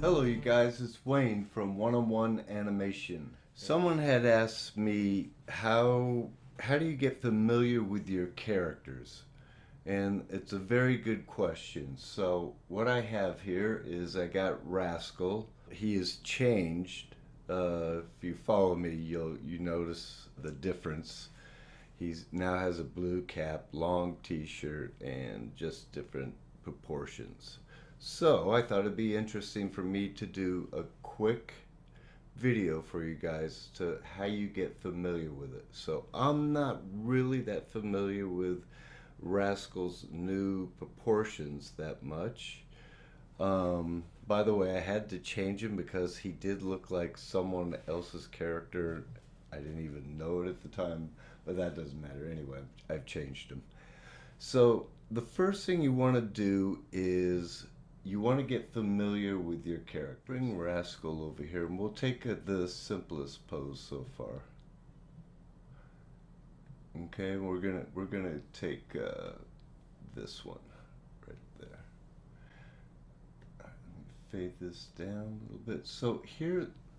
Hello you guys, it's Wayne from One-on-One Animation. Someone had asked me how do you get familiar with your characters? And it's a very good question. So what I have here is I got Rascal. He has changed. If you follow me, you notice the difference. He's now has a blue cap, long t-shirt, and just different proportions. So I thought it'd be interesting for me to do a quick video for you guys to how you get familiar with it. So I'm not really that familiar with Rascal's new proportions that much. By the way, I had to change him because he did look like someone else's character. I didn't even know it at the time, but that doesn't matter anyway. I've changed him. So the first thing you want to do is you want to get familiar with your character. Bring Rascal over here, and we'll take the simplest pose so far. Okay, we're gonna take this one right there. All right, let me fade this down a little bit. So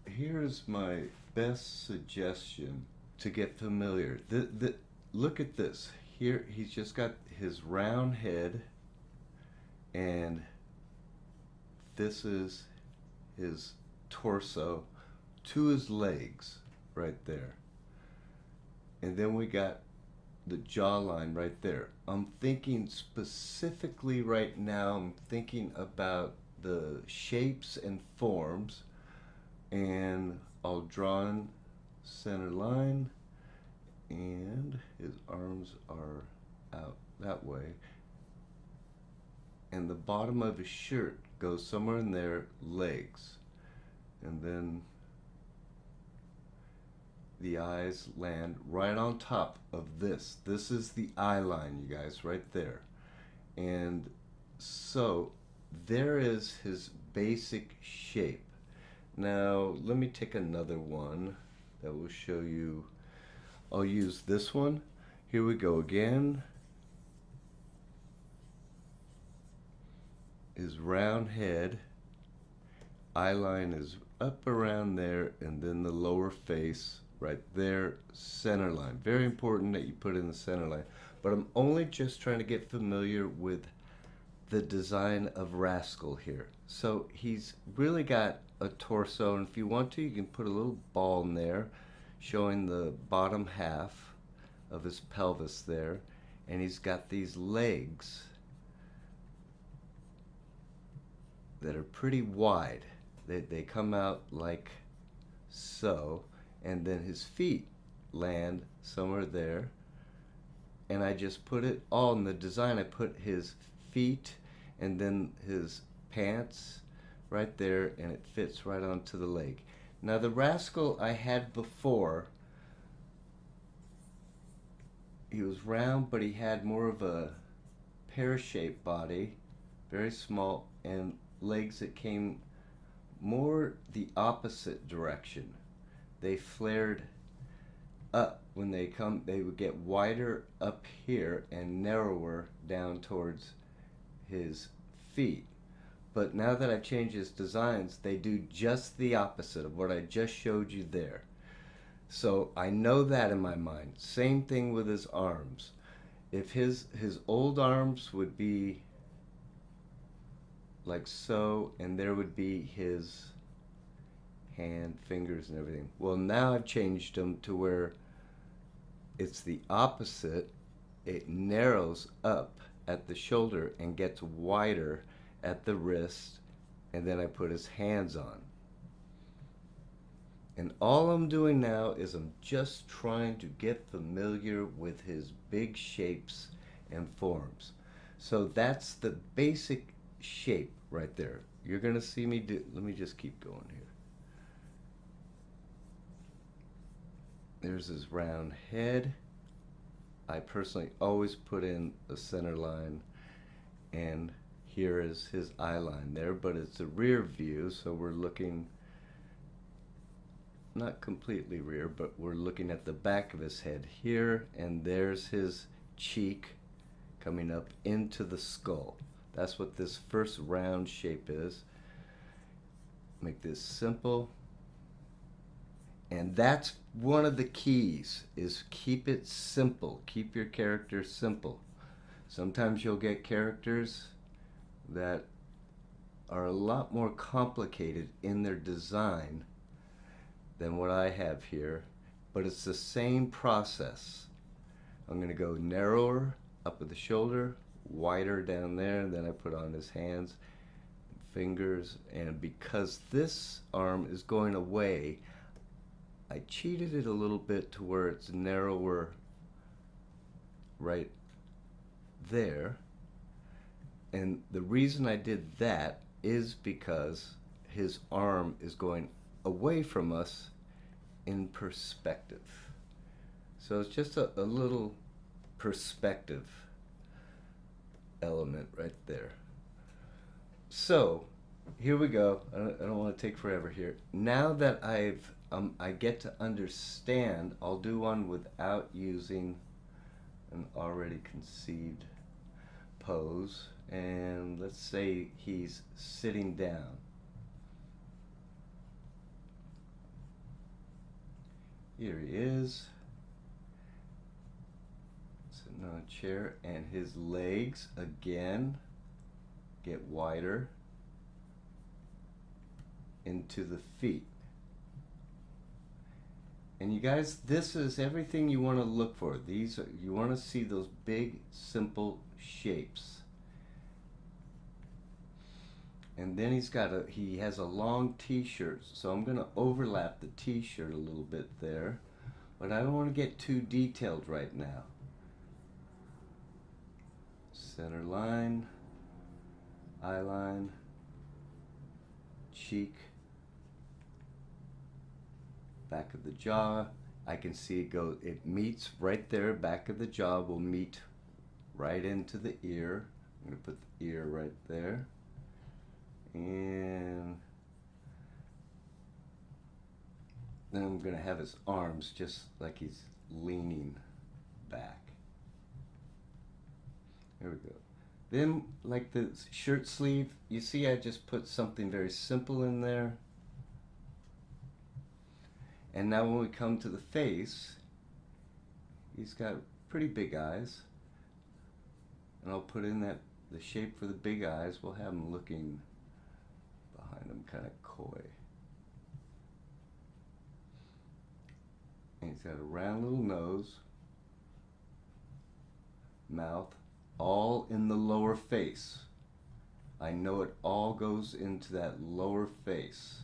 here's my best suggestion to get familiar. Look at this. Here he's just got his round head, and this is his torso to his legs right there. And then we got the jawline right there. I'm thinking specifically right now, I'm thinking about the shapes and forms, and I'll draw in center line, and his arms are out that way, and the bottom of his shirt goes somewhere in their legs, and then the eyes land right on top of this. This is the eye line, you guys, right there. And so there is his basic shape. Now let me take another one that will show you. I'll use this one. Here we go again. His round head, eye line is up around there, and then the lower face right there, center line. Very important that you put in the center line. But I'm only just trying to get familiar with the design of Rascal here. So he's really got a torso, and if you want to, you can put a little ball in there showing the bottom half of his pelvis there, and he's got these legs that are pretty wide. They come out like so, and then his feet land somewhere there, and I just put it all in the design. I put his feet and then his pants right there, and it fits right onto the leg. Now the Rascal I had before, he was round, but he had more of a pear-shaped body, very small, and legs that came more the opposite direction. They flared up. When they come, they would get wider up here and narrower down towards his feet. But now that I've changed his designs, they do just the opposite of what I just showed you there. So I know that in my mind. Same thing with his arms. If his old arms would be like so, and there would be his hand, fingers, and everything. Well, now I've changed them to where it's the opposite. It narrows up at the shoulder and gets wider at the wrist, and then I put his hands on. And all I'm doing now is I'm just trying to get familiar with his big shapes and forms. So that's the basic shape right there. You're gonna see me do. Let me just keep going here. There's his round head. I personally always put in a center line, and here is his eye line there, but it's a rear view, so we're looking not completely rear, but we're looking at the back of his head here, and there's his cheek coming up into the skull. That's what this first round shape is. Make this simple. And that's one of the keys, is keep it simple. Keep your character simple. Sometimes you'll get characters that are a lot more complicated in their design than what I have here, but it's the same process. I'm going to go narrower up at the shoulder, wider down there, and then I put on his hands, fingers, and because this arm is going away, I cheated it a little bit to where it's narrower right there. And the reason I did that is because his arm is going away from us in perspective. So it's just a little perspective element right there. So here we go. I don't want to take forever here. Now that I get to understand, I'll do one without using an already conceived pose. And let's say he's sitting down. Here he is, sitting on a chair, and his legs again get wider into the feet. And you guys, this is everything you want to look for. These are, you want to see those big, simple shapes. And then he has a long t-shirt, so I'm going to overlap the t-shirt a little bit there, but I don't want to get too detailed right now. Center line, eye line, cheek, back of the jaw. I can see it meets right there. Back of the jaw will meet right into the ear. I'm going to put the ear right there. And then I'm going to have his arms just like he's leaning back. There we go. Then, like the shirt sleeve, you see I just put something very simple in there. And now when we come to the face, he's got pretty big eyes. And I'll put in the shape for the big eyes. We'll have him looking behind him, kind of coy. And he's got a round little nose, mouth, all in the lower face. I know it all goes into that lower face,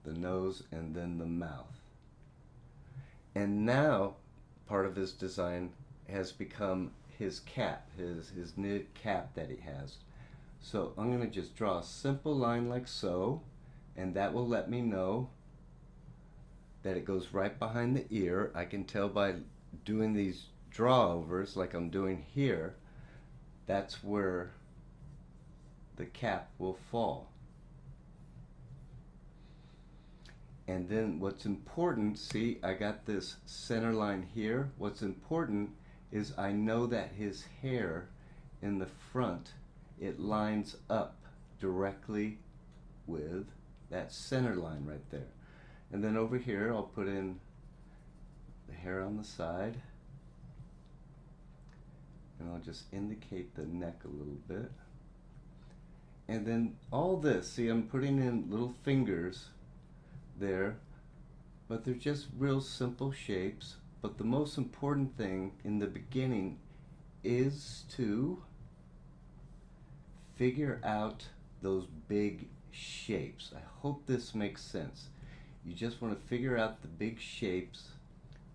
the nose and then the mouth. And now part of his design has become his cap, his knit cap that he has. So I'm going to just draw a simple line like so, and that will let me know that it goes right behind the ear. I can tell by doing these drawovers like I'm doing here, that's where the cap will fall. And then what's important, see, I got this center line here. What's important is I know that his hair in the front, it lines up directly with that center line right there. And then over here I'll put in the hair on the side, and I'll just indicate the neck a little bit. And then all this, see, I'm putting in little fingers there, but they're just real simple shapes. But the most important thing in the beginning is to figure out those big shapes. I hope this makes sense. You just want to figure out the big shapes.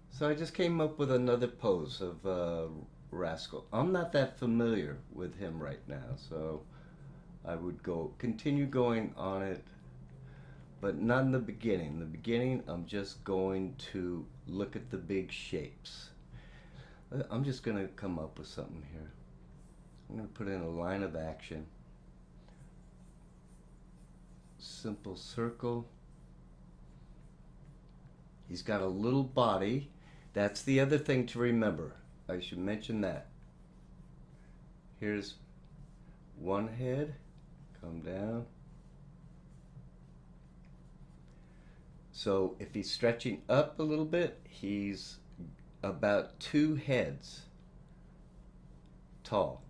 So I just came up with another pose of Rascal. I'm not that familiar with him right now, so I would continue going on it, but not in the beginning. In the beginning, I'm just going to look at the big shapes. I'm just going to come up with something here. I'm going to put in a line of action. Simple circle. He's got a little body. That's the other thing to remember. I should mention that. Here's one head. Come down. So if he's stretching up a little bit, he's about 2 heads tall.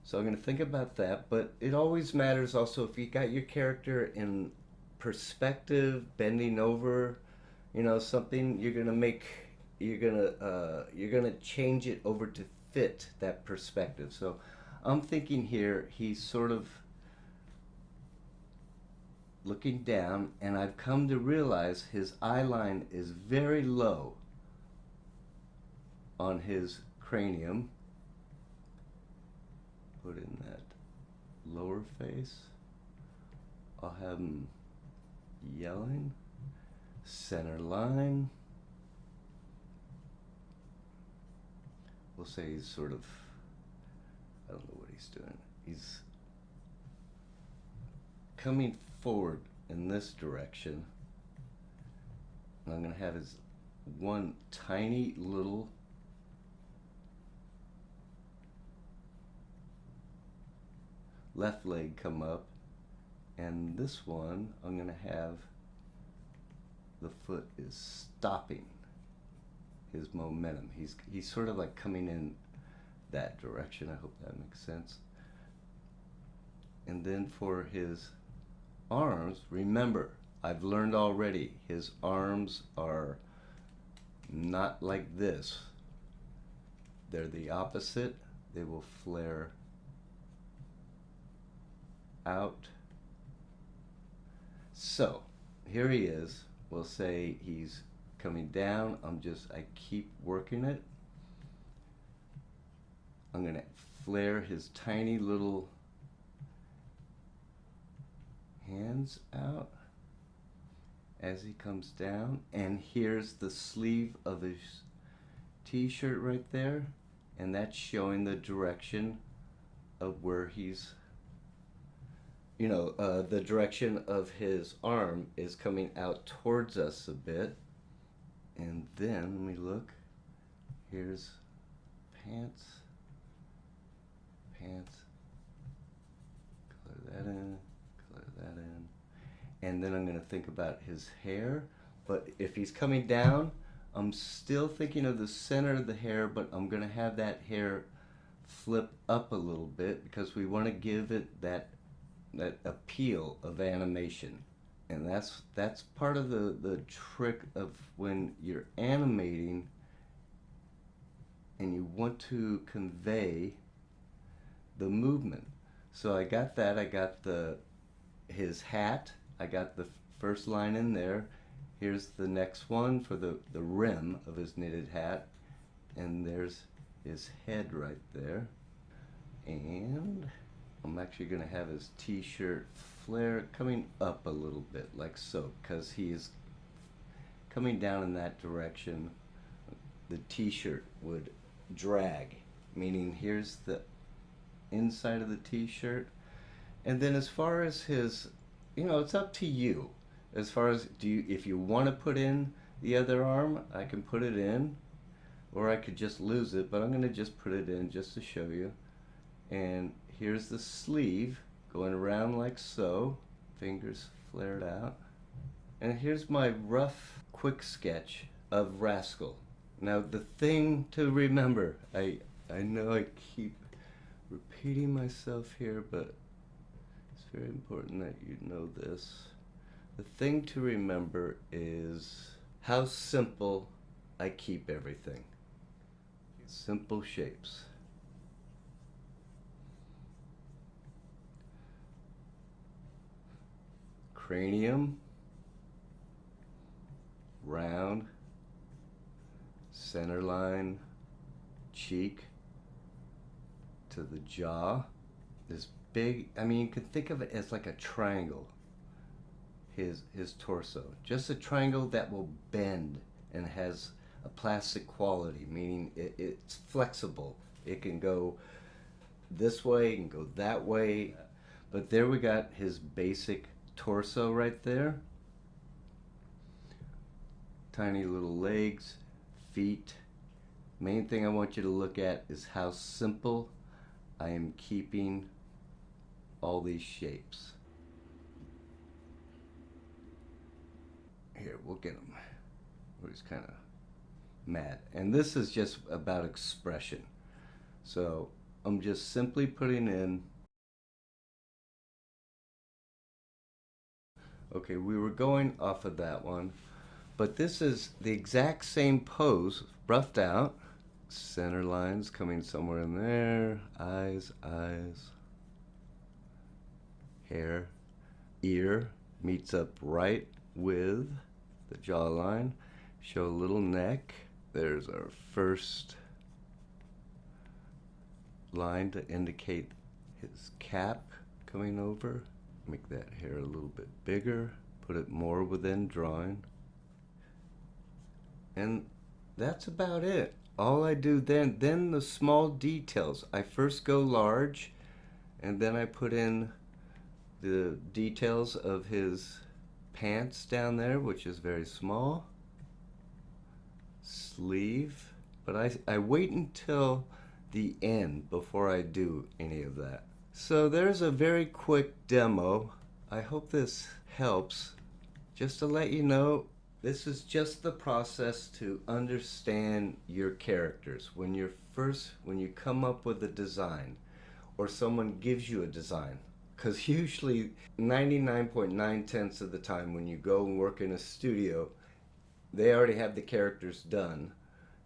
So I'm going to think about that, but it always matters also if you got your character in perspective, bending over, something you're going to change it over to fit that perspective. So I'm thinking here he's sort of looking down, and I've come to realize his eye line is very low on his cranium. Put in that lower face. I'll have him yelling. Center line. We'll say he's sort of, I don't know what he's doing. He's coming forward in this direction. And I'm going to have his one tiny little left leg come up, and this one I'm going to have the foot is stopping his momentum. He's sort of like coming in that direction. I hope that makes sense. And then for his arms, remember, I've learned already, his arms are not like this. They're the opposite. They will flare out. So here he is. We'll say he's coming down. I keep working it. I'm going to flare his tiny little hands out as he comes down, and here's the sleeve of his t-shirt right there, and that's showing the direction of where he's, the direction of his arm is coming out towards us a bit. And then let me look. Here's pants. Color that in. And then I'm going to think about his hair. But if he's coming down, I'm still thinking of the center of the hair, but I'm going to have that hair flip up a little bit because we want to give it that appeal of animation. And that's part of the trick of when you're animating and you want to convey the movement. So I got that. I got his hat. I got the first line in there. Here's the next one for the rim of his knitted hat. And there's his head right there. And I'm actually going to have his t-shirt flare coming up a little bit like so, because he is coming down in that direction. The t-shirt would drag, meaning here's the inside of the t-shirt. And then as far as his, it's up to you. As far as if you want to put in the other arm, I can put it in, or I could just lose it, but I'm going to just put it in just to show you. And here's the sleeve going around like so, fingers flared out. And here's my rough, quick sketch of Rascal. Now the thing to remember, I know I keep repeating myself here, but it's very important that you know this. The thing to remember is how simple I keep everything. Simple shapes. Cranium, round, center line, cheek to the jaw. This big, you can think of it as like a triangle. His torso, just a triangle that will bend and has a plastic quality, meaning it's flexible. It can go this way, it can go that way. But there we got his basic torso right there. Tiny little legs, feet. Main thing I want you to look at is how simple I am keeping all these shapes. Here, we'll get him where he's kind of mad. And this is just about expression. So I'm just simply putting in. Okay, we were going off of that one, but this is the exact same pose, roughed out. Center lines coming somewhere in there. Eyes, hair, ear meets up right with the jawline. Show a little neck. There's our first line to indicate his cap coming over. Make that hair a little bit bigger. Put it more within drawing. And that's about it. All I do then the small details. I first go large, and then I put in the details of his pants down there, which is very small. Sleeve. But I wait until the end before I do any of that. So there's a very quick demo. I hope this helps. Just to let you know, this is just the process to understand your characters. When you come up with a design, or someone gives you a design. Because usually 99.9 of the time when you go and work in a studio, they already have the characters done.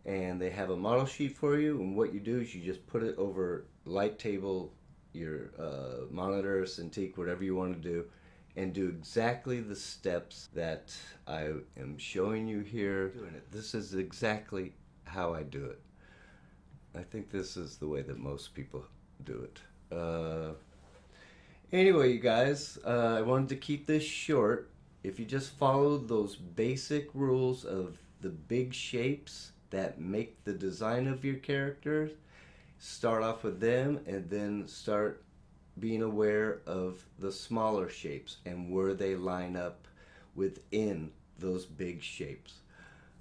And they have a model sheet for you, and what you do is you just put it over light table, your monitor, Cintiq, whatever you want to do, and do exactly the steps that I am showing you here. This is exactly how I do it. I think this is the way that most people do it. Anyway, you guys, I wanted to keep this short. If you just follow those basic rules of the big shapes that make the design of your characters, start off with them, and then start being aware of the smaller shapes and where they line up within those big shapes.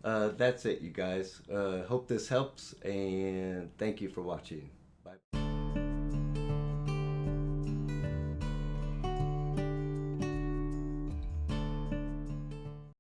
That's it, you guys. Hope this helps, and thank you for watching.